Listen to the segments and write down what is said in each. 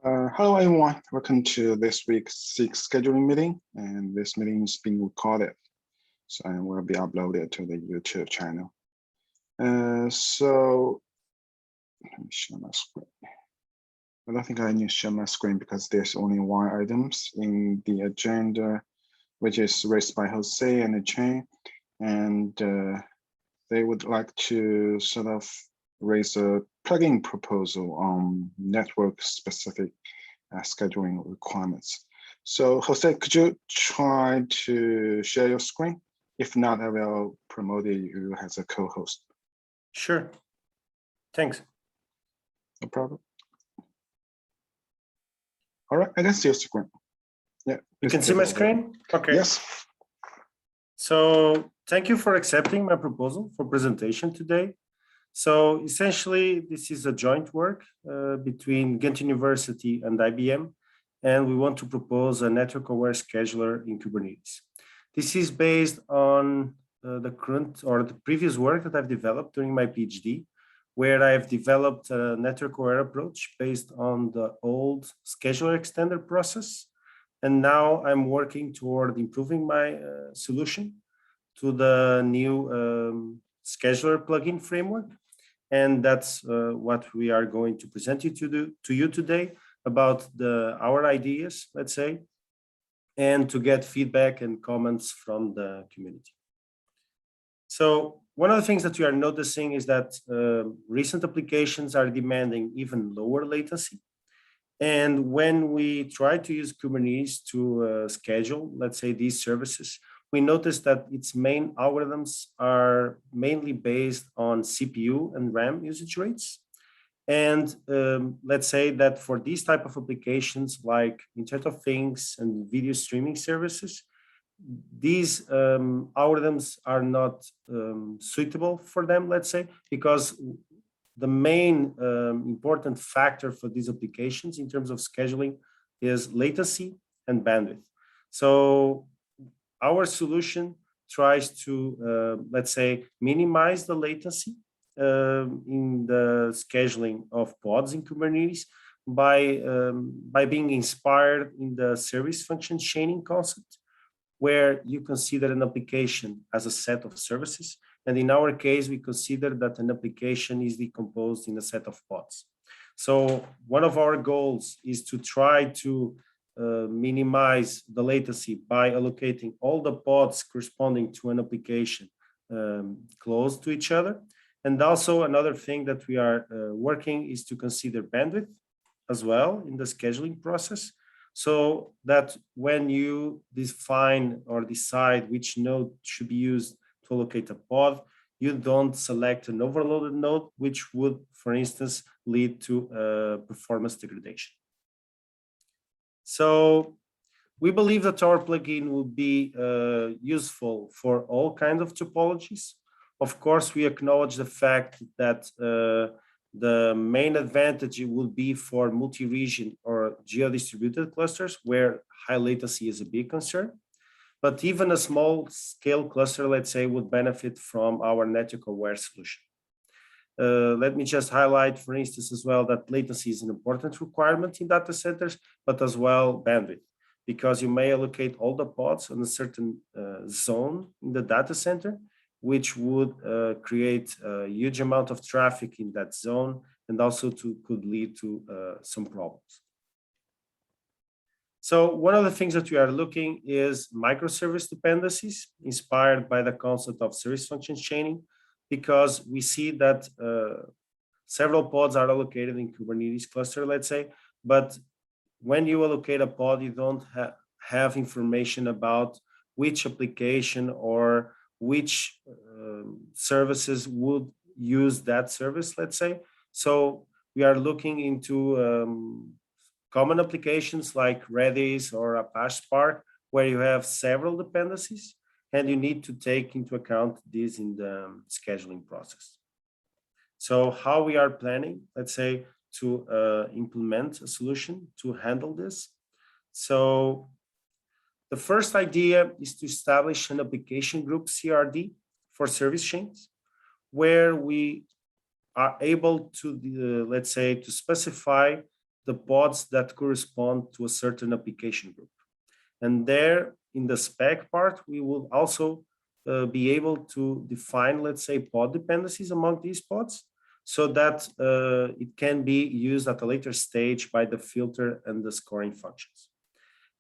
Hello everyone, welcome to this week's SIG scheduling meeting, and this meeting is being recorded, so it will be uploaded to the YouTube channel. So let me share my screen. I don't think I need to share my screen because there's only one items in the agenda, which is raised by Jose and the chain, and they would like to sort of raise a plugin proposal on network-specific scheduling requirements. So Jose, could you try to share your screen? If not, I will promote you as a co-host. Sure. Thanks. No problem. All right, I can see your screen. Yeah. You can see my screen? Okay. Yes. So thank you for accepting my proposal for presentation today. So essentially, this is a joint work between Ghent University and IBM, and we want to propose a network-aware scheduler in Kubernetes. This is based on the current or the previous work that I've developed during my PhD, where I've developed a network-aware approach based on the old scheduler extender process. And now I'm working toward improving my solution to the new scheduler plugin framework. And that's what we are going to present to you today about our ideas, let's say, and to get feedback and comments from the community. So one of the things that we are noticing is that recent applications are demanding even lower latency. And when we try to use Kubernetes to schedule, let's say, these services, we notice that its main algorithms are mainly based on CPU and RAM usage rates. And let's say that for these type of applications like Internet of Things and video streaming services, these algorithms are not suitable for them, let's say, because the main important factor for these applications in terms of scheduling is latency and bandwidth. So our solution tries to, let's say, minimize the latency in the scheduling of pods in Kubernetes by being inspired in the service function chaining concept, where you consider an application as a set of services. And in our case, we consider that an application is decomposed in a set of pods. So one of our goals is to try to minimize the latency by allocating all the pods corresponding to an application close to each other. And also another thing that we are working is to consider bandwidth as well in the scheduling process, so that when you define or decide which node should be used to allocate a pod, you don't select an overloaded node, which would, for instance, lead to performance degradation. So we believe that our plugin will be useful for all kinds of topologies. Of course, we acknowledge the fact that the main advantage will be for multi-region or geo-distributed clusters where high latency is a big concern. But even a small scale cluster, let's say, would benefit from our network-aware solution. Let me just highlight, for instance, as well, that latency is an important requirement in data centers, but as well bandwidth, because you may allocate all the pods on a certain zone in the data center, which would create a huge amount of traffic in that zone, and also could lead to some problems. So one of the things that we are looking is microservice dependencies inspired by the concept of service function chaining, because we see that several pods are allocated in Kubernetes cluster, let's say, but when you allocate a pod, you don't have information about which application or which services would use that service, let's say. So we are looking into common applications like Redis or Apache Spark, where you have several dependencies, and you need to take into account this in the scheduling process. So how we are planning, let's say, to implement a solution to handle this. So the first idea is to establish an application group CRD for service chains, where we are able to, let's say, to specify the pods that correspond to a certain application group. And there in the spec part, we will also be able to define, let's say, pod dependencies among these pods so that it can be used at a later stage by the filter and the scoring functions.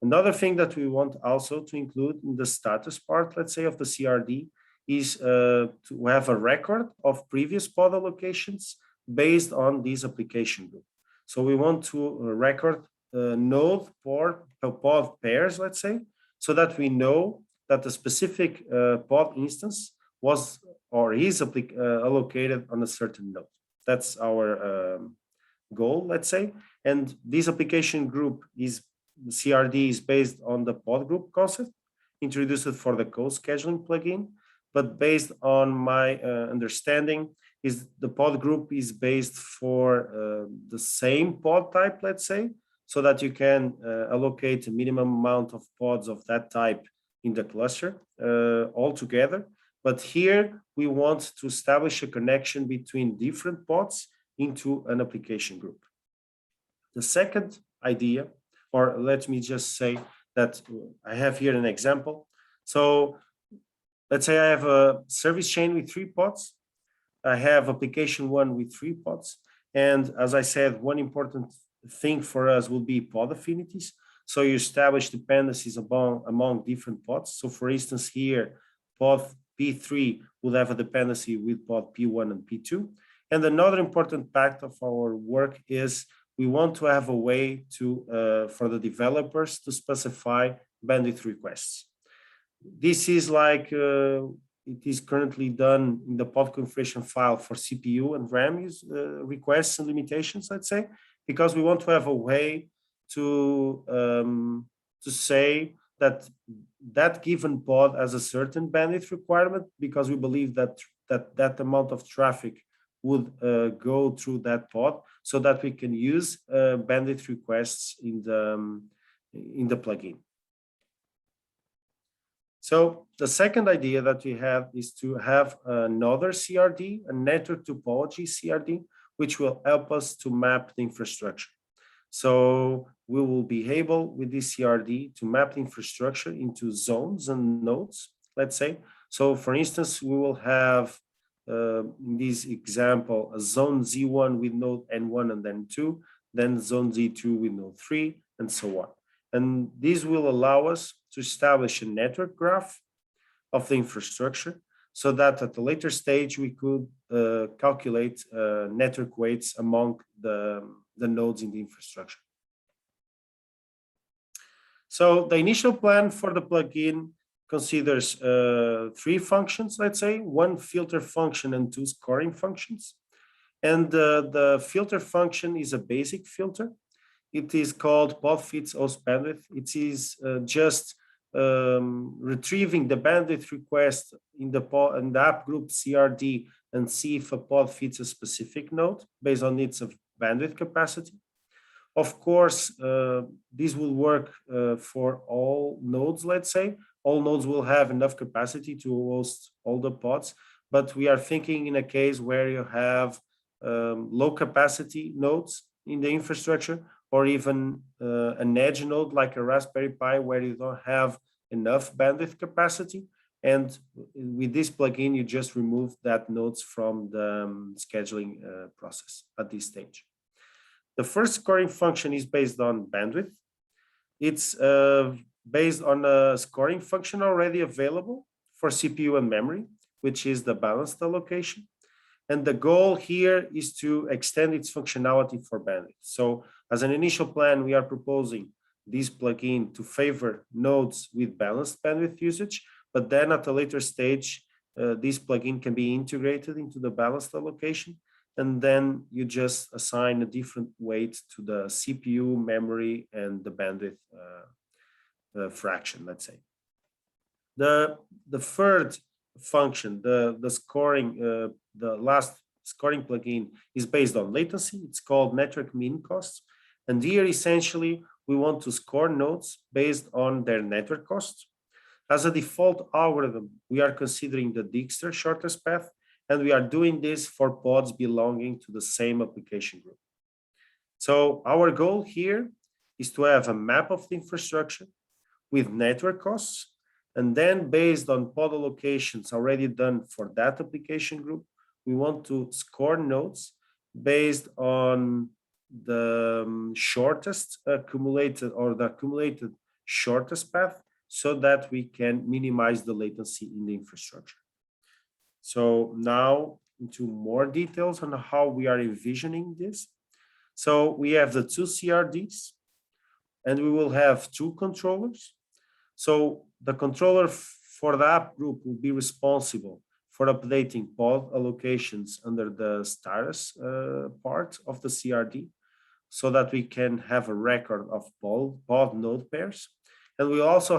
Another thing that we want also to include in the status part, let's say, of the CRD is to have a record of previous pod allocations based on this application group. So we want to record node pod pairs, let's say, so that we know that a specific pod instance was or is allocated on a certain node. That's our goal, let's say. And this application group is CRD is based on the pod group concept introduced for the code scheduling plugin, but based on my understanding is the pod group is based for the same pod type, let's say, so that you can allocate a minimum amount of pods of that type in the cluster altogether. But here we want to establish a connection between different pods into an application group. The second idea, or let me just say that I have here an example. So let's say I have a service chain with 3 pods. I have application 1 with 3 pods. And as I said, one important thing for us will be pod affinities. So you establish dependencies among different pods. So for instance, here, pod P3 will have a dependency with pod P1 and P2. And another important part of our work is we want to have a way to for the developers to specify bandwidth requests. This is like it is currently done in the pod configuration file for CPU and RAM use, requests and limitations, let's say, because we want to have a way to say that that given pod has a certain bandwidth requirement, because we believe that that amount of traffic would go through that pod, so that we can use bandwidth requests in the plugin. So the second idea that we have is to have another CRD, a network topology CRD, which will help us to map the infrastructure. So we will be able with this CRD to map the infrastructure into zones and nodes, let's say. So for instance, we will have in this example, a zone Z1 with node N1 and N2, then zone Z2 with node 3, and so on. And this will allow us to establish a network graph of the infrastructure so that at a later stage we could calculate network weights among the nodes in the infrastructure. So the initial plan for the plugin considers 3 functions, let's say, 1 filter function and 2 scoring functions. And the filter function is a basic filter. It is called pod fits host bandwidth. It is just retrieving the bandwidth request in the app group CRD and see if a pod fits a specific node based on its bandwidth capacity. Of course, this will work for all nodes, let's say. All nodes will have enough capacity to host all the pods, but we are thinking in a case where you have low capacity nodes in the infrastructure, or even an edge node like a Raspberry Pi where you don't have enough bandwidth capacity. And with this plugin, you just remove that nodes from the scheduling process at this stage. The first scoring function is based on bandwidth. It's based on a scoring function already available for CPU and memory, which is the balanced allocation. And the goal here is to extend its functionality for bandwidth. So as an initial plan, we are proposing this plugin to favor nodes with balanced bandwidth usage, but then at a later stage, this plugin can be integrated into the balanced allocation. And then you just assign a different weight to the CPU, memory, and the bandwidth fraction, let's say. The third function, the scoring, the last scoring plugin is based on latency. It's called network mean cost. And here, essentially, we want to score nodes based on their network costs. As a default algorithm, we are considering the Dijkstra shortest path, and we are doing this for pods belonging to the same application group. So our goal here is to have a map of the infrastructure with network costs, and then based on pod allocations already done for that application group, we want to score nodes based on the shortest accumulated or the accumulated shortest path, so that we can minimize the latency in the infrastructure. So now into more details on how we are envisioning this. So we have the two CRDs, and we will have two controllers. So the controller for the app group will be responsible for updating pod allocations under the status part of the CRD, so that we can have a record of pod node pairs. And we also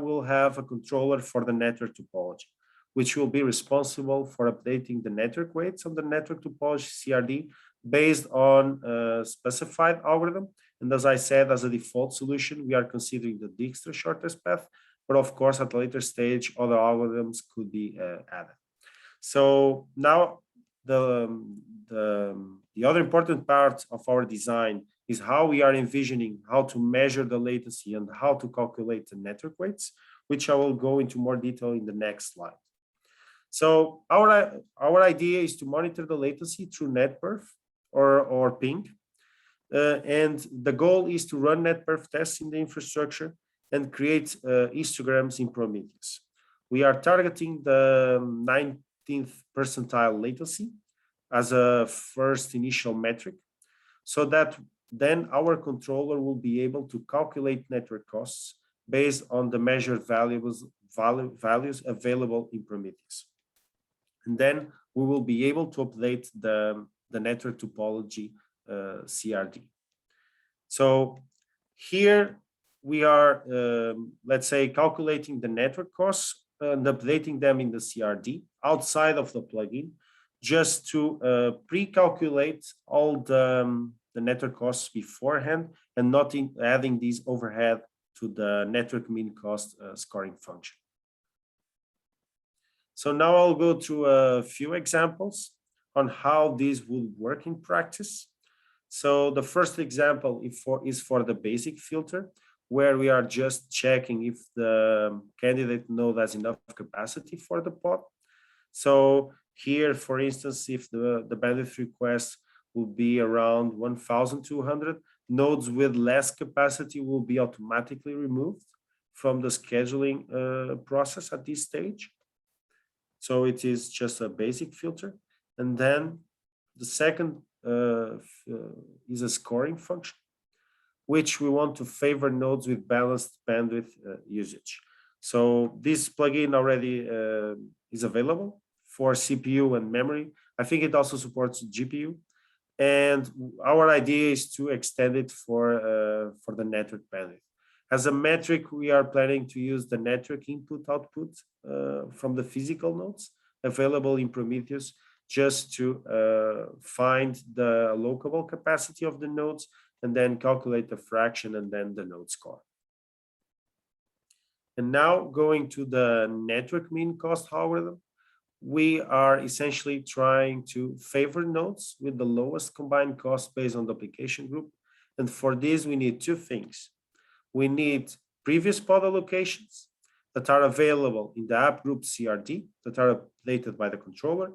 will have a controller for the network topology, which will be responsible for updating the network weights of the network topology CRD based on a specified algorithm. And as I said, as a default solution, we are considering the Dijkstra shortest path, but of course, at a later stage, other algorithms could be added. So now the other important part of our design is how we are envisioning how to measure the latency and how to calculate the network weights, which I will go into more detail in the next slide. So our idea is to monitor the latency through netperf or ping. And the goal is to run netperf tests in the infrastructure and create histograms in Prometheus. We are targeting the 19th percentile latency as a first initial metric, so that then our controller will be able to calculate network costs based on the measured values available in Prometheus. And then we will be able to update the network topology CRD. So here we are, let's say, calculating the network costs and updating them in the CRD outside of the plugin, just to pre-calculate all the network costs beforehand and not adding these overhead to the network mean cost scoring function. So now I'll go through a few examples on how this would work in practice. So the first example is for the basic filter, where we are just checking if the candidate node has enough capacity for the pod. So here, for instance, if the bandwidth request will be around 1,200, nodes with less capacity will be automatically removed from the scheduling process at this stage. So it is just a basic filter. And then the second is a scoring function, which we want to favor nodes with balanced bandwidth usage. So this plugin already is available for CPU and memory. I think it also supports GPU. And our idea is to extend it for the network bandwidth. As a metric, we are planning to use the network input-output from the physical nodes available in Prometheus, just to find the allocable capacity of the nodes and then calculate the fraction and then the node score. And now going to the network mean cost algorithm, we are essentially trying to favor nodes with the lowest combined cost based on the application group. And for this, we need two things. We need previous pod allocations that are available in the app group CRD that are updated by the controller.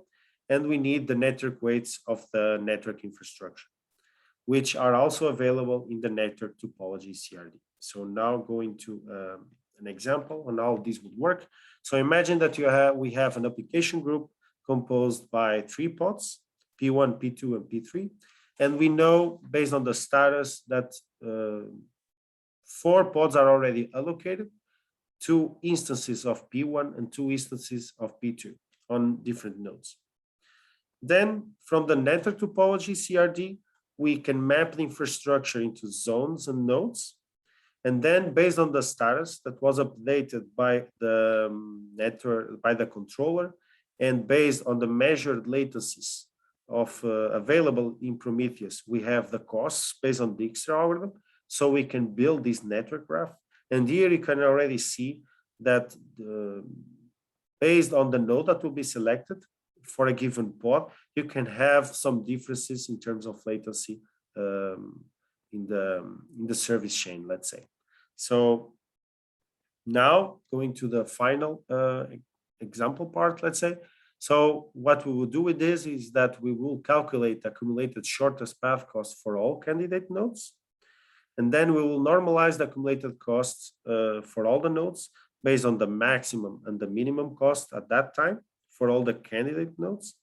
And we need the network weights of the network infrastructure, which are also available in the network topology CRD. So now going to an example on how this would work. So imagine that we have an application group composed by 3 pods, P1, P2, and P3. And we know based on the status that 4 pods are already allocated, 2 instances of P1 and 2 instances of P2 on different nodes. Then from the network topology CRD, we can map the infrastructure into zones and nodes. And then based on the status that was updated by the network, by the controller, and based on the measured latencies of available in Prometheus, we have the costs based on the Dijkstra algorithm. So we can build this network graph. And here you can already see that based on the node that will be selected for a given pod, you can have some differences in terms of latency the service chain, let's say. So now going to the final example part, let's say. So what we will do with this is that we will calculate the accumulated shortest path cost for all candidate nodes. And then we will normalize the accumulated costs for all the nodes based on the maximum and the minimum cost at that time for all the candidate nodes.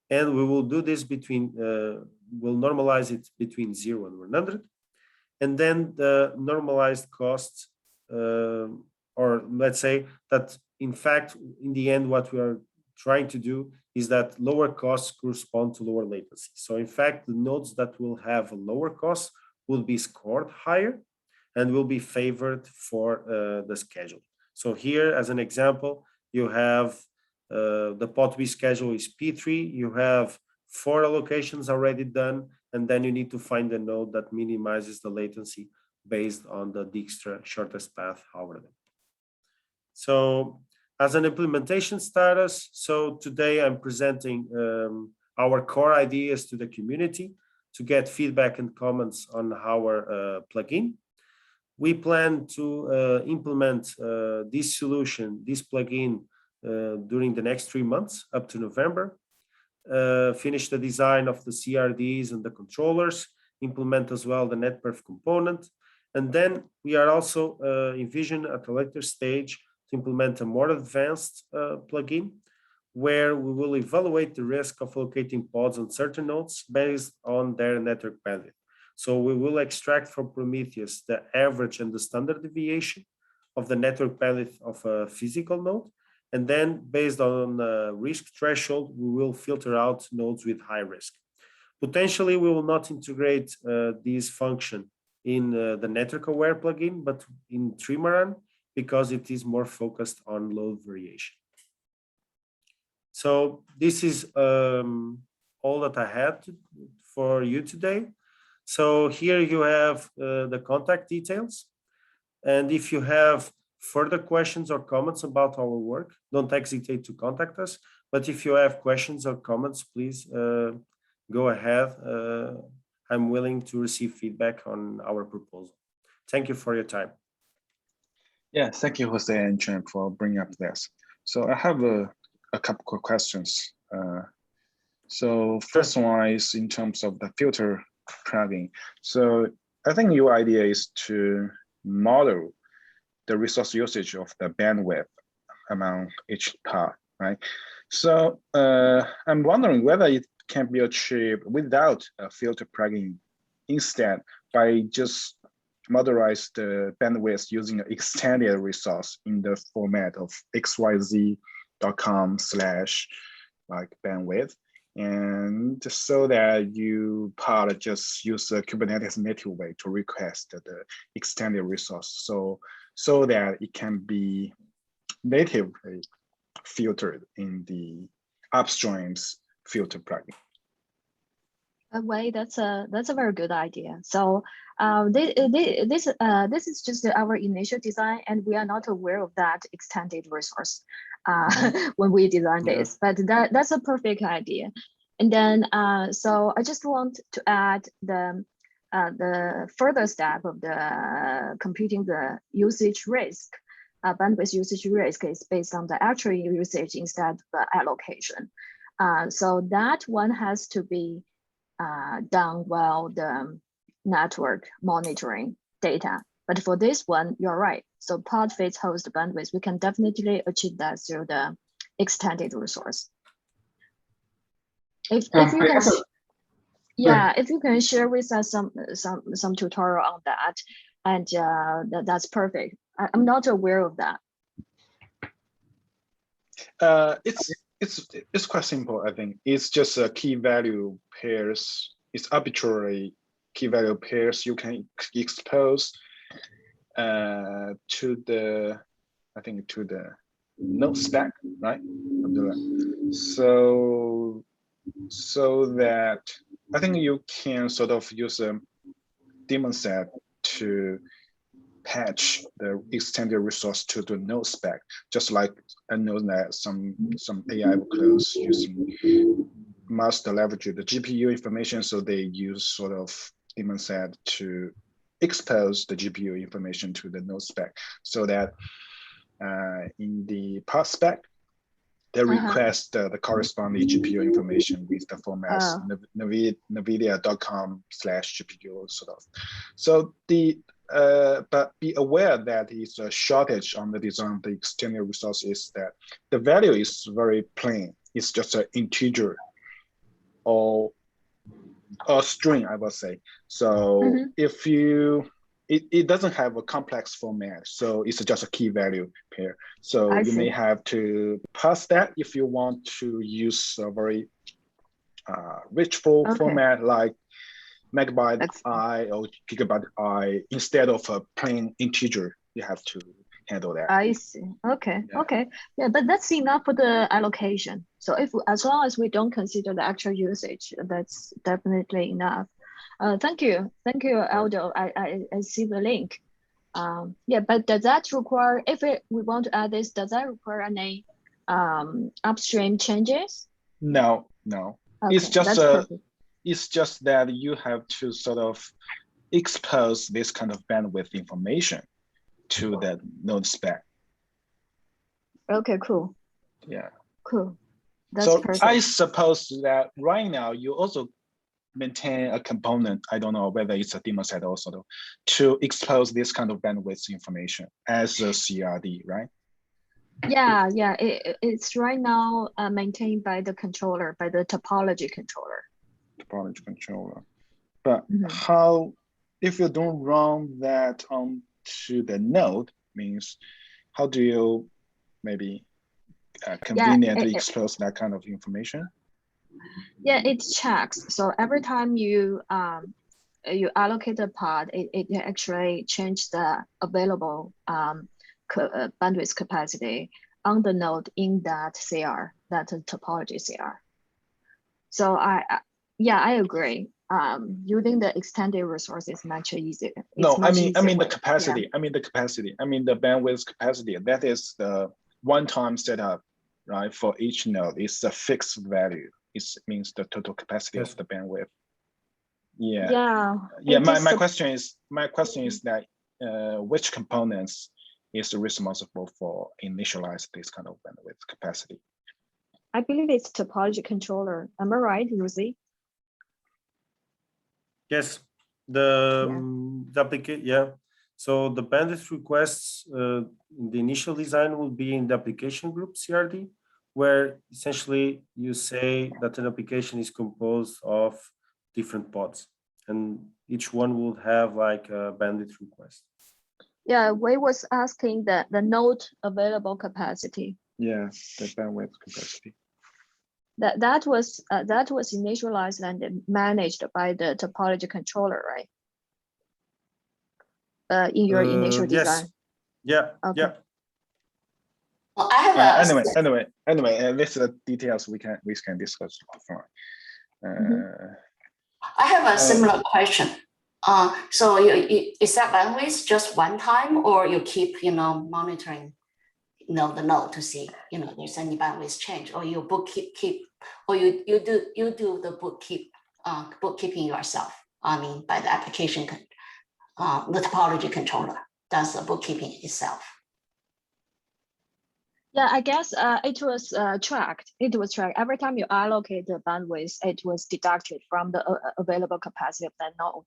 And we will do this between, we'll normalize it between 0 and 100. And then the normalized costs, or let's say that in fact, in the end, what we are trying to do is that lower costs correspond to lower latency. So in fact, the nodes that will have a lower cost will be scored higher and will be favored for the schedule. So here, as an example, you have the pod B schedule is P3, you have 4 allocations already done, and then you need to find a node that minimizes the latency based on the Dijkstra shortest path algorithm. So as an implementation status, so today I'm presenting our core ideas to the community to get feedback and comments on our plugin. We plan to implement this solution, this plugin, during the next 3 months up to November. Finish the design of the CRDs and the controllers, implement as well the NetPerf component. And then we are also envision at a later stage to implement a more advanced plugin where we will evaluate the risk of allocating pods on certain nodes based on their network bandwidth. So we will extract from Prometheus the average and the standard deviation of the network bandwidth of a physical node. And then based on the risk threshold, we will filter out nodes with high risk. Potentially, we will not integrate this function in the network aware plugin, but in Trimaran, because it is more focused on load variation. So this is all that I had for you today. So here you have the contact details. And if you have further questions or comments about our work, don't hesitate to contact us. But if you have questions or comments, please go ahead. I'm willing to receive feedback on our proposal. Thank you for your time. Yeah, thank you, Jose and Chen, for bringing up this. So I have a couple of questions. So first one is in terms of the filter plugin. So I think your idea is to model the resource usage of the bandwidth among each path, right? So I'm wondering whether it can be achieved without a filter plugin, instead by just modelize the bandwidth using an extended resource in the format of xyz.com/bandwidth. And so that you part just use a Kubernetes native way to request the extended resource. So that it can be natively filtered in the upstream's filter plugin. Wei, that's a very good idea. So this is just our initial design, and we are not aware of that extended resource when we design this. But that's a perfect idea. And then so I just want to add the further step of the computing the usage risk. Bandwidth usage risk is based on the actual usage instead of the allocation. So that one has to be done while the network monitoring data. But for this one, you're right. So pod face host bandwidth, we can definitely achieve that through the extended resource. If you can, yeah, if you can share with us some tutorial on that, and that's perfect. I'm not aware of that. It's quite simple, I think. It's just a key value pairs. It's arbitrary key value pairs you can expose to the, I think, to the node spec, right? So that I think you can sort of use a daemon set to patch the extended resource to the node spec, just like I know that some AI workloads using must leverage the GPU information, so they use sort of daemon set to expose the GPU information to the node spec, so that in the path spec, they request the corresponding GPU information with the formats nvidia.com/GPU sort of. So but be aware that it's a shortage on the design of the external resources, that the value is very plain. It's just an integer or a string, I would say. So if it doesn't have a complex format, so it's just a key value pair. So you may have to pass that if you want to use a very rich format like megabyte I or gigabyte I instead of a plain integer. You have to handle that. I see. Okay. Yeah. Okay. Yeah, but that's enough for the allocation. So as long as we don't consider the actual usage, that's definitely enough. Thank you, Aldo. I see the link. Yeah, but does that require, if we want to add this, does that require any upstream changes? No. Okay, it's just that you have to sort of expose this kind of bandwidth information to the node spec. Okay, cool. Yeah. Cool. That's so perfect. I suppose that right now you also maintain a component, I don't know whether it's a daemon set also, to expose this kind of bandwidth information as a CRD, right? Yeah, it's right now maintained by the controller, by the topology controller. But how, if you don't run that onto the node, means how do you maybe conveniently expose that kind of information? Yeah, it checks. So every time you allocate a pod, it actually changes the available bandwidth capacity on the node in that CR, that topology CR. So I agree. Using the extended resource is much easier. I mean the capacity. Yeah. I mean the bandwidth capacity. That is the one-time setup, right? For each node, it's a fixed value. It means the total capacity of the bandwidth. Yeah. My question is that which components is responsible for initialize this kind of bandwidth capacity? I believe it's topology controller. Am I right, Lucy? Yes, the application. Yeah. So the bandwidth requests in the initial design will be in the application group CRD, where essentially you say that an application is composed of different pods, and each one will have like a bandwidth request. Yeah, Wei was asking the node available capacity. Yeah, the bandwidth capacity. That was initialized and managed by the topology controller, right? In your initial design. Yes. Yeah. Okay. Yeah. Well, I have anyway, this is the details we can discuss offline. I have a similar question. So is that bandwidth just one time, or you keep monitoring the node to see there's any bandwidth change, or you keep or you do the bookkeeping yourself? I mean, by the application, the topology controller does the bookkeeping itself. Yeah, I guess it was tracked. It was tracked every time you allocate the bandwidth. It was deducted from the available capacity of that node.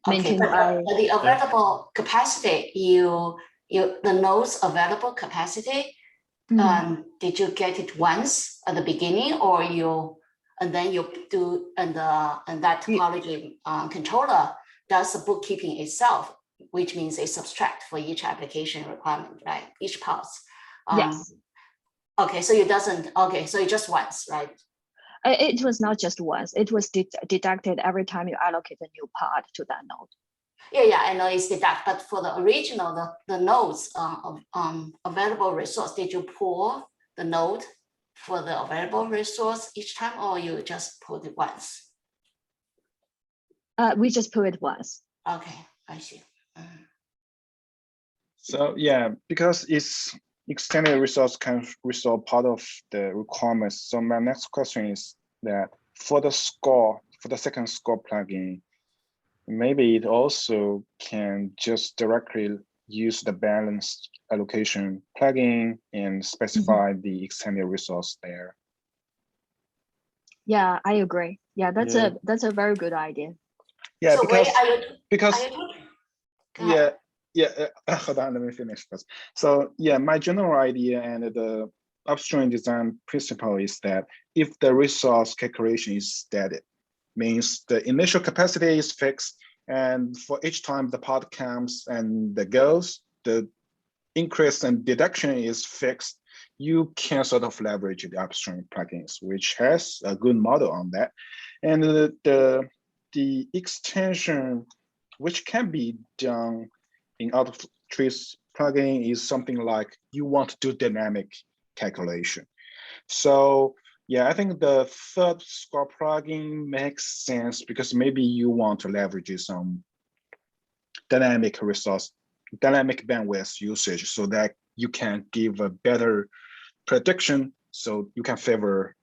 Okay, but the available capacity, the node's available capacity, did you get it once at the beginning, or that topology controller does the bookkeeping itself, which means a subtract for each application requirement, right? Each pass. Yes. Okay, so it doesn't. Okay, so it just once, right? It was not just once. It was deducted every time you allocate a new pod to that node. Yeah, I know it's deducted, but for the original, the nodes available resource, did you pull the node for the available resource each time, or you just pulled it once? We just pull it once. Okay, I see. So yeah, because it's extended resource can restore part of the requirements. So my next question is that for the score for the second scope plugin, maybe it also can just directly use the balanced allocation plugin and specify the extended resource there. Yeah, I agree. Yeah, that's Yeah. a very good idea. Yeah, So because wait, are because you Go ahead. hold on, let me finish first. So yeah, my general idea and the upstream design principle is that if the resource calculation is static, means the initial capacity is fixed, and for each time the pod comes and the goes, the increase and deduction is fixed, you can sort of leverage the upstream plugins, which has a good model on that. And the extension, which can be done in out of trees plugin, is something like you want to do dynamic calculation. So yeah, I think the third score plugin makes sense because maybe you want to leverage some dynamic resource, dynamic bandwidth usage so that you can give a better prediction, so you can favor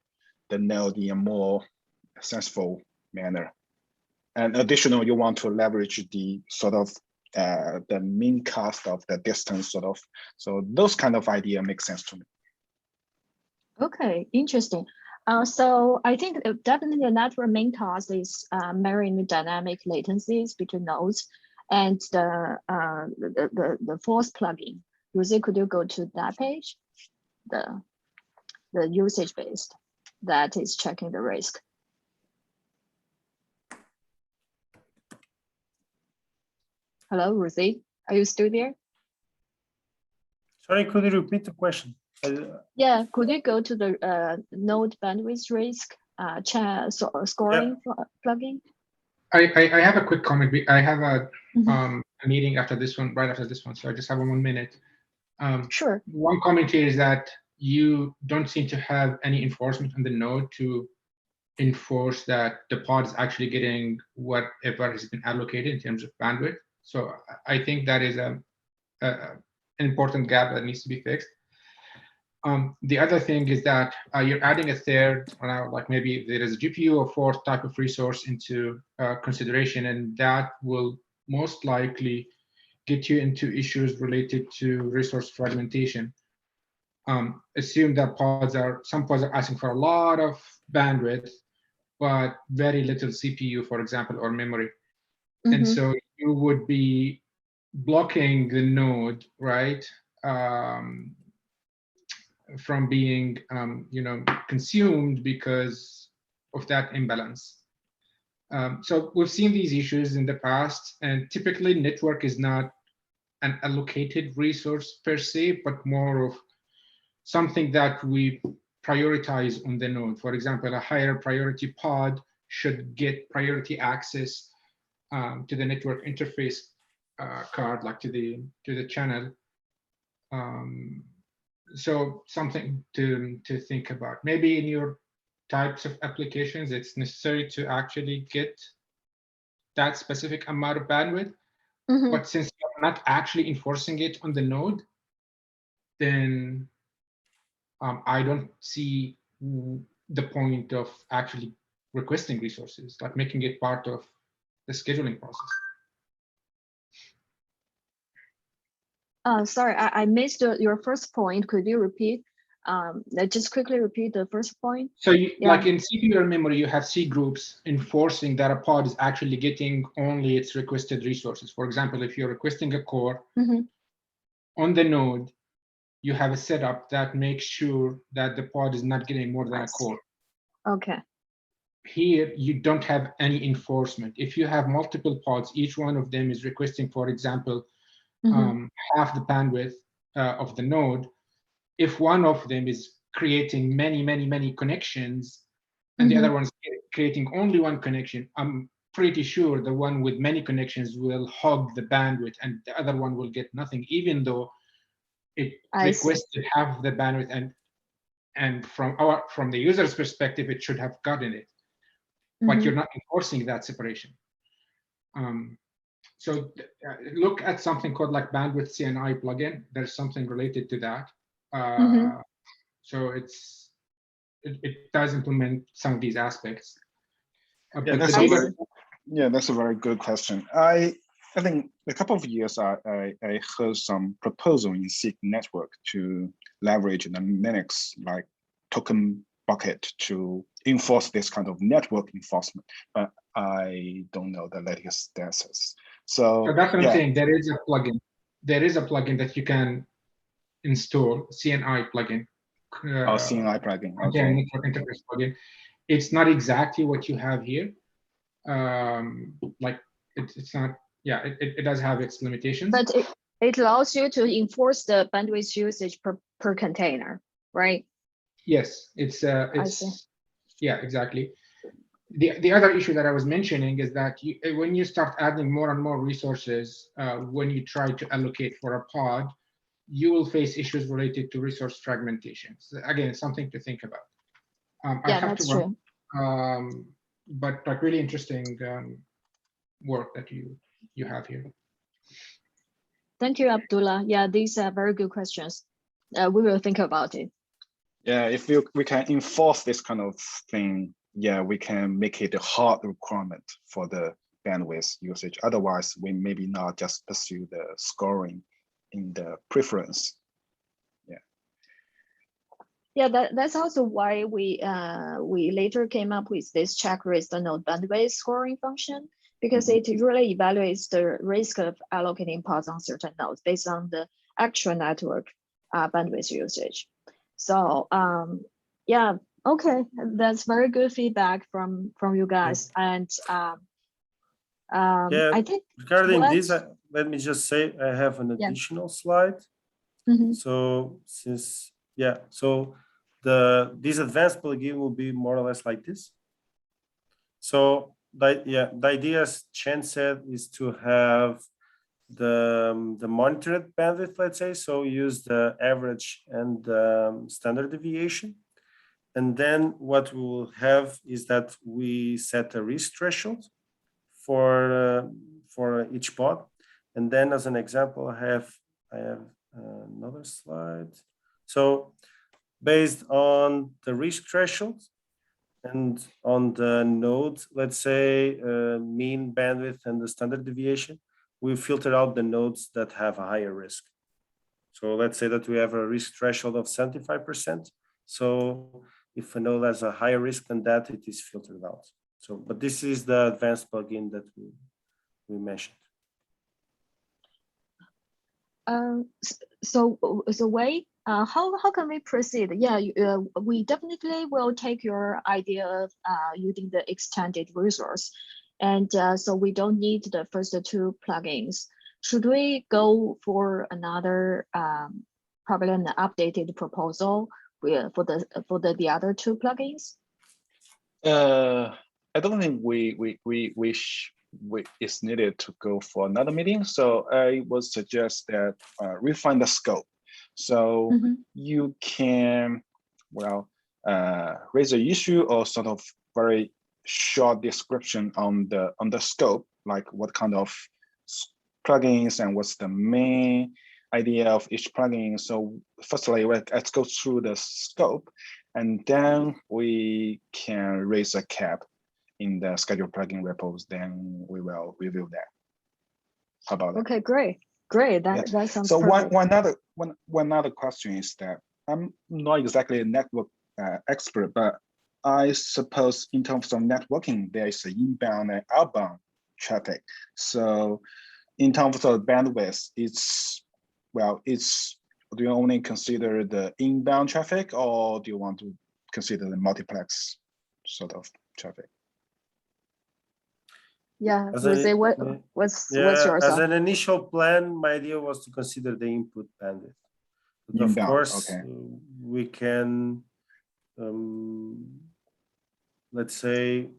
the node in a more sensible manner. And additional, you want to leverage the sort of the mean cost of the distance sort of. So those kind of idea make sense to me. Okay, interesting. So I think definitely the network main task is marrying dynamic latencies between nodes, and the fourth plugin. Rosie, could you go to that page? The usage based that is checking the risk. Hello, Rosie, are you still there? Sorry, could you repeat the question? Yeah, could you go to the node bandwidth risk scoring plugin? I have a quick comment. I have a Mhm. a meeting after this one, right after this one, so I just have 1 minute. Sure. One comment here is that you don't seem to have any enforcement on the node to enforce that the pod is actually getting whatever has been allocated in terms of bandwidth. So I think that is an important gap that needs to be fixed. The other thing is that you're adding a third, like maybe there is a GPU or fourth type of resource into consideration, and that will most likely get you into issues related to resource fragmentation. Assume that some pods are asking for a lot of bandwidth, but very little CPU, for example, or memory. And so you would be blocking the node, right? From being consumed because of that imbalance. So we've seen these issues in the past, and typically network is not an allocated resource per se, but more of something that we prioritize on the node. For example, a higher priority pod should get priority access to the network interface card, like to the channel. So something to think about. Maybe in your types of applications, it's necessary to actually get that specific amount of bandwidth. But since you're not actually enforcing it on the node, then I don't see the point of actually requesting resources, like making it part of the scheduling process. Sorry, I missed your first point. Could you repeat? Just quickly repeat the first point. So like in CPU or memory, you have C groups enforcing that a pod is actually getting only its requested resources. For example, if you're requesting a core on the node, you have a setup that makes sure that the pod is not getting more than a core. Okay. Here, you don't have any enforcement. If you have multiple pods, each one of them is requesting, for example, half the bandwidth of the node. If one of them is creating many connections and the other one's creating only one connection, I'm pretty sure the one with many connections will hog the bandwidth and the other one will get nothing, even though it requested half the bandwidth, and from the user's perspective, it should have gotten it. But you're not enforcing that separation. So look at something called like bandwidth CNI plugin. There's something related to that. So it does implement some of these aspects. Yeah, But That's the a I biggest, very, yeah, that's a very good question. I think a couple of years I heard some proposal in SIG network to leverage the Linux like token bucket to enforce this kind of network enforcement, but I don't know the latest status. so So that's what I'm yeah, saying. There is a plugin. There is a plugin that you can install, CNI plugin. our CNI plugin. Container Okay. Network Interface plugin. It's not exactly what you have here. Like it's not, yeah, it does have its limitations. but it allows you to enforce the bandwidth usage per container, right? Yes, it's I see. yeah, exactly. The other issue that I was mentioning is that when you start adding more and more resources, when you try to allocate for a pod, you will face issues related to resource fragmentation. So again, something to think about. I Yeah, have to that's run, true. but like really interesting work that you have here. Thank you, Abdullah. Yeah, these are very good questions. We will think about it. Yeah, if we can enforce this kind of thing, yeah, we can make it a hard requirement for the bandwidth usage. Otherwise, we maybe not just pursue the scoring in the preference. Yeah, that's also why we later came up with this checklist node bandwidth scoring function, because it really evaluates the risk of allocating pods on certain nodes based on the actual network bandwidth usage. So yeah, okay, that's very good feedback from you guys. And Yeah, I think regarding this, let me just say I have an Yeah. additional slide. Mhm. So since, yeah, so this advanced plugin will be more or less like this. So the idea, as Chen said, is to have the monitored bandwidth, let's say, so use the average and standard deviation. And then what we will have is that we set a risk threshold for each pod. And then as an example, I have another slide. So based on the risk threshold and on the node, let's say mean bandwidth and the standard deviation, we filter out the nodes that have a higher risk. So let's say that we have a risk threshold of 75%. So if a node has a higher risk than that, it is filtered out. So, but this is the advanced plugin that we mentioned. So Wei, how can we proceed? Yeah, we definitely will take your idea of using the extended resource, and so we don't need the first two plugins. Should we go for another probably an updated proposal for the other two plugins? I don't think it's needed to go for another meeting. So I would suggest that refine the scope. So you can, well, raise an issue or sort of very short description on the scope, like what kind of plugins and what's the main idea of each plugin. So firstly, let's go through the scope, and then we can raise a cap in the scheduled plugin repos. Then we will review that. How about that? Okay, great. That sounds so perfect. one other question is that I'm not exactly a network expert, but I suppose in terms of networking, there is an inbound and outbound traffic. So in terms of bandwidth, do you only consider the inbound traffic, or do you want to consider the multiplex sort of traffic? Yeah, Jose, what's yours? As an initial plan, my idea was to consider the input bandwidth. But Inbound, of course, okay. we can, let's say,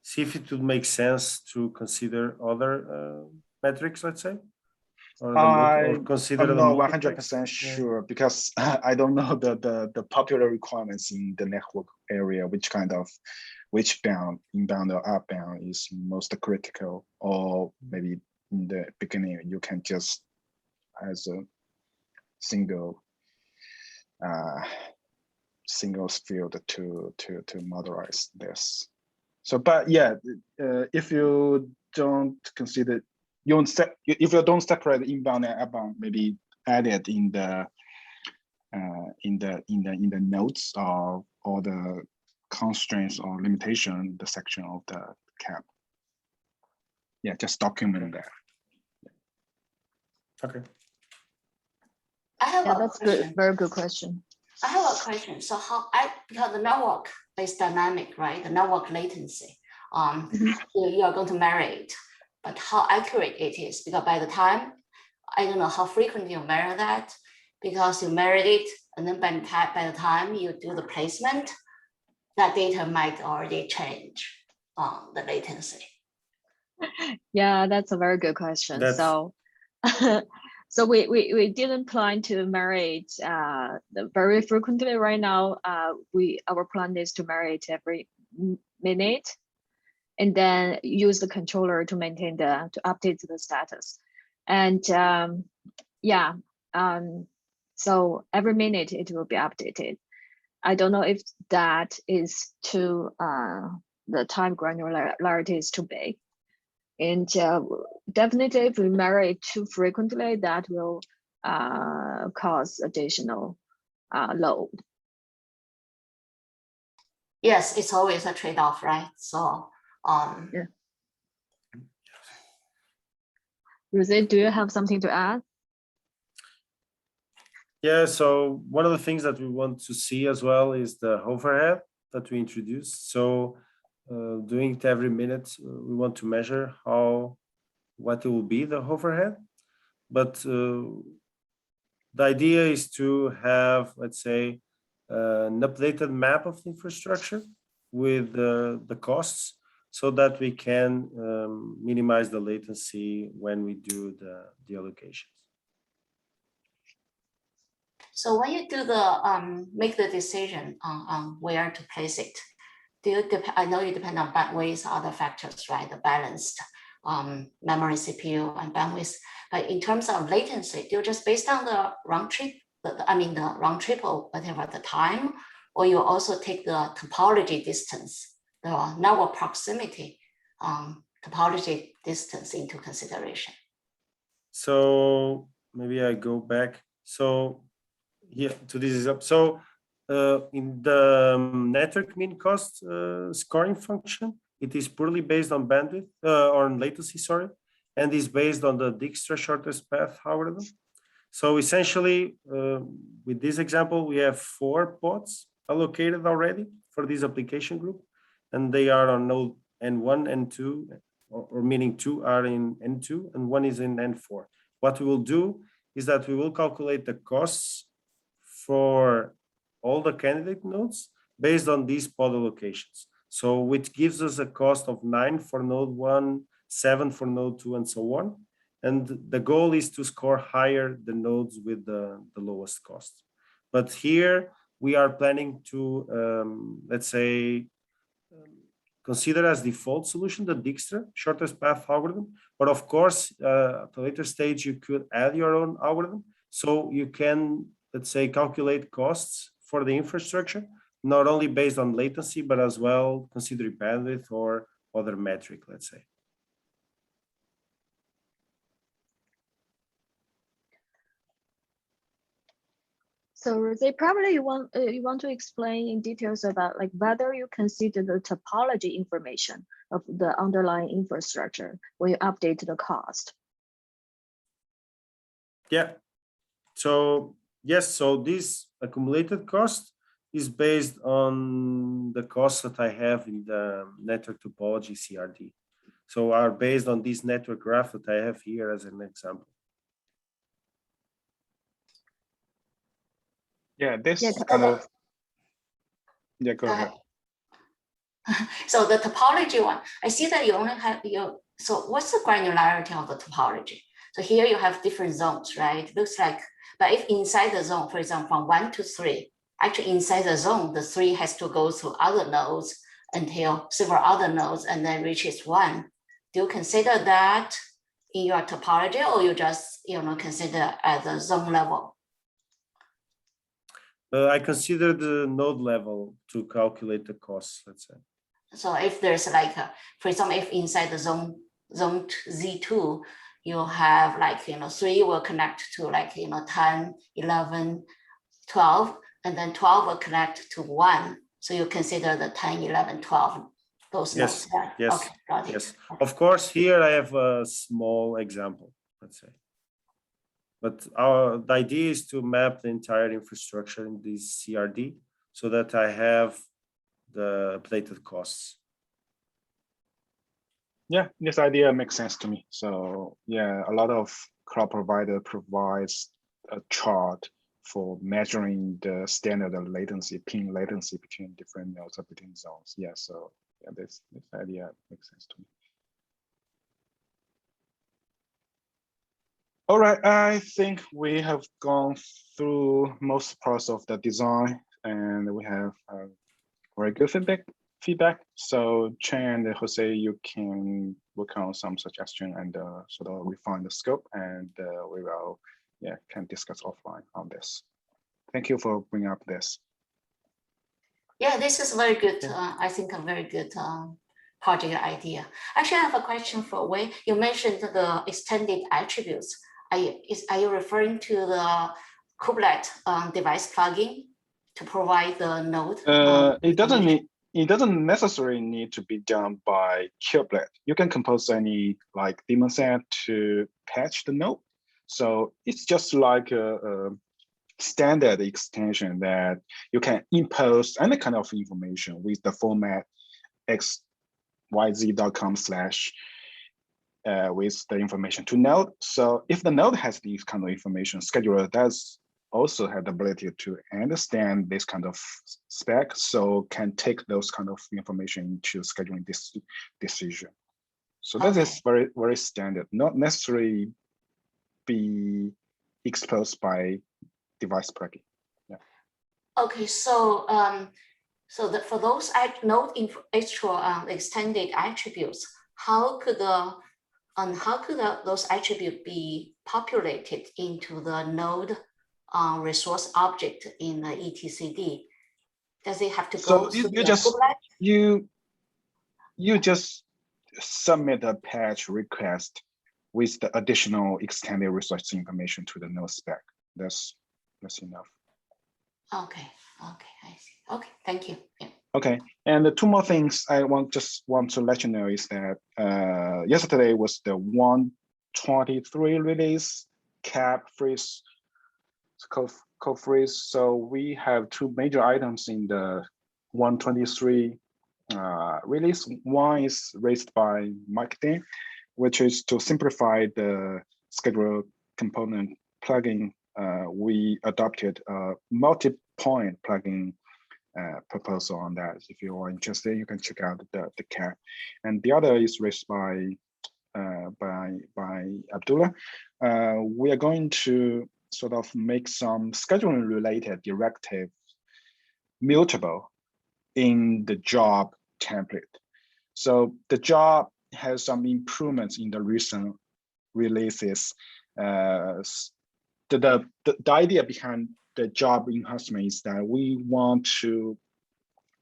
see if it would make sense to consider other metrics, let's say, or consider I'm the not multiplex. 100% sure because I don't know the popular requirements in the network area, which inbound or outbound is most critical, or maybe in the beginning you can just as a single field to modelize this. So, but yeah, if you don't consider, if you don't separate inbound and outbound, maybe add it in the notes of all the constraints or limitation, the section of the cap. Yeah, just document that. Okay. I have Yeah, a that's question. good. Very good question. I have a question. So because the network is dynamic, right? The network latency, you are going to measure it, but how accurate it is, because by the time, I don't know how frequently you measure that, because you measure it, and then by the time you do the placement, that data might already change the latency. Yeah, that's a very good question. That's- So, so we didn't plan to measure it very frequently right now. Our plan is to measure it every minute, and then use the controller to maintain to update the status. And yeah, so every minute it will be updated. I don't know if that is too the time granularity is too big. And definitely, if we measure it too frequently, that will cause additional load. Yes, it's always a trade-off, right? So, Yeah. Jose, do you have something to add? Yeah, so one of the things that we want to see as well is the overhead that we introduced. So doing it every minute, we want to measure what it will be, the overhead. But the idea is to have, let's say, an updated map of the infrastructure with the costs, so that we can minimize the latency when we do the allocations. so when you do the make the decision on where to place it, do you I know you depend on bandwidth, other factors, right? The balanced memory, CPU, and bandwidth. But in terms of latency, do you just based on the round trip, the round trip or whatever the time, or you also take the topology distance, the network proximity topology distance into consideration? So maybe I go back. So here to this is up. So in the network mean cost scoring function, it is purely based on bandwidth or on latency, sorry, and is based on the Dijkstra shortest path algorithm. So essentially, with this example, we have 4 pods allocated already for this application group, and they are on node N1, N2, or meaning 2 are in N2 and 1 is in N4. What we will do is that we will calculate the costs for all the candidate nodes based on these pod allocations. So which gives us a cost of 9 for node 1, 7 for node 2, and so on. And the goal is to score higher the nodes with the lowest cost. But here we are planning to, let's say, consider as default solution the Dijkstra shortest path algorithm. But of course, at a later stage, you could add your own algorithm. So you can, let's say, calculate costs for the infrastructure, not only based on latency, but as well considering bandwidth or other metric, let's say. So Jose, probably you want to explain in details about like whether you consider the topology information of the underlying infrastructure when you update the cost. Yeah. So yes, so this accumulated cost is based on the costs that I have in the network topology CRD. So are based on this network graph that I have here as an example. Yeah, this Yeah, kind of. Yeah, go ahead. So the topology one, I see that you only have so what's the granularity of the topology? So here you have different zones, right? Looks like, but if inside the zone, for example, from 1 to 3, actually inside the zone, the 3 has to go through other nodes until several other nodes and then reaches 1. Do you consider that in your topology, or you just consider at the zone level? I consider the node level to calculate the costs, let's say. So if there's like, for example, if inside the zone Z2, you have like, 3 will connect to like, 10, 11, 12, and then 12 will connect to 1. So you consider the 10, 11, 12, those Yes, nodes. Right? yes, Okay, got it. yes. Of course, here I have a small example, let's say. But the idea is to map the entire infrastructure in this CRD so that I have the updated costs. Yeah, this idea makes sense to me. So yeah, a lot of cloud provider provides a chart for measuring the standard latency, ping latency between different nodes or between zones. Yeah, so yeah, this idea makes sense to me. All right, I think we have gone through most parts of the design, and we have very good feedback. So Chen and Jose, you can work on some suggestion and sort of refine the scope, and we will, can discuss offline on this. Thank you for bringing up this. Yeah, this is very good. I think a very good project idea. Actually, I have a question for Wei. You mentioned the extended attributes. Are you referring to the Kubernetes device plugin to provide the node? It doesn't necessarily need to be done by Kubernetes. You can compose any like daemon set to patch the node. So it's just like a standard extension that you can impose any kind of information with the format xyz.com/ with the information to node. So if the node has these kind of information, scheduler does also have the ability to understand this kind of spec, so can take those kind of information into scheduling this decision. So that is very, very standard, not necessarily be exposed by device plugin. Yeah. Okay, so for those node extra extended attributes, how could those attributes be populated into the node resource object in the etcd? Does it have to go So you just submit a patch request with the additional extended resource information to the node spec. That's enough. Okay, I see. Okay, thank you. Yeah. Okay, and the two more things I want to let you know is that yesterday was the 123 release, cap freeze, code freeze. So we have two major items in the 123 release. One is raised by marketing, which is to simplify the schedule component plugin. We adopted a multi-point plugin proposal on that. If you are interested, you can check out the cap. And the other is raised by Abdullah. We are going to sort of make some scheduling related directive mutable in the job template. So the job has some improvements in the recent releases. The idea behind the job enhancement is that we want to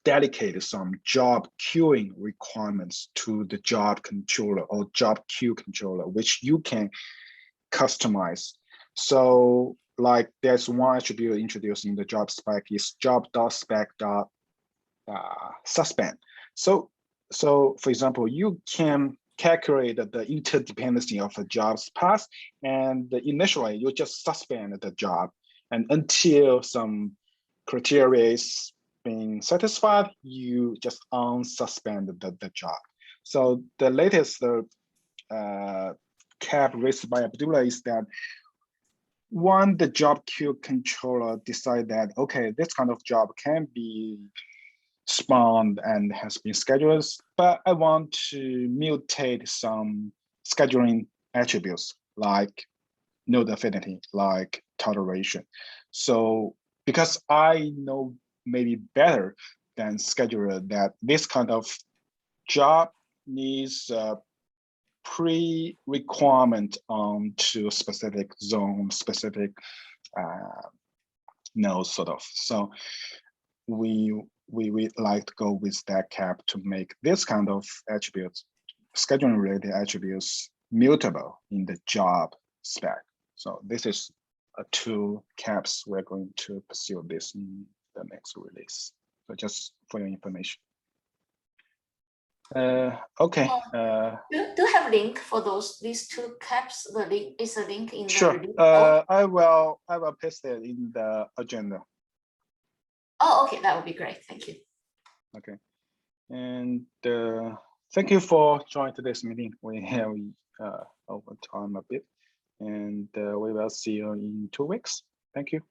dedicate some job queuing requirements to the job controller or job queue controller, which you can customize. So like there's one attribute introduced in the job spec is job.spec.suspend. So for example, you can calculate the interdependency of the job's path, and initially you just suspend the job, and until some criteria is being satisfied, you just unsuspend the job. So the latest cap raised by Abdullah is that when the job queue controller decide that, okay, this kind of job can be spawned and has been scheduled, but I want to mutate some scheduling attributes like node affinity, like toleration. So because I know maybe better than scheduler that this kind of job needs a pre-requirement to specific zone, specific node sort of. So we would like to go with that cap to make this kind of attributes, scheduling related attributes, mutable in the job spec. So this is two caps we're going to pursue this in the next release. So just for your information. Okay. Do you have link for these two caps? The link is a link in the Sure. release note? I will paste it in the agenda. Oh, okay, that would be great. Thank you. Okay. And thank you for joining today's meeting. We have over time a bit, and we will see you in 2 weeks. Thank you.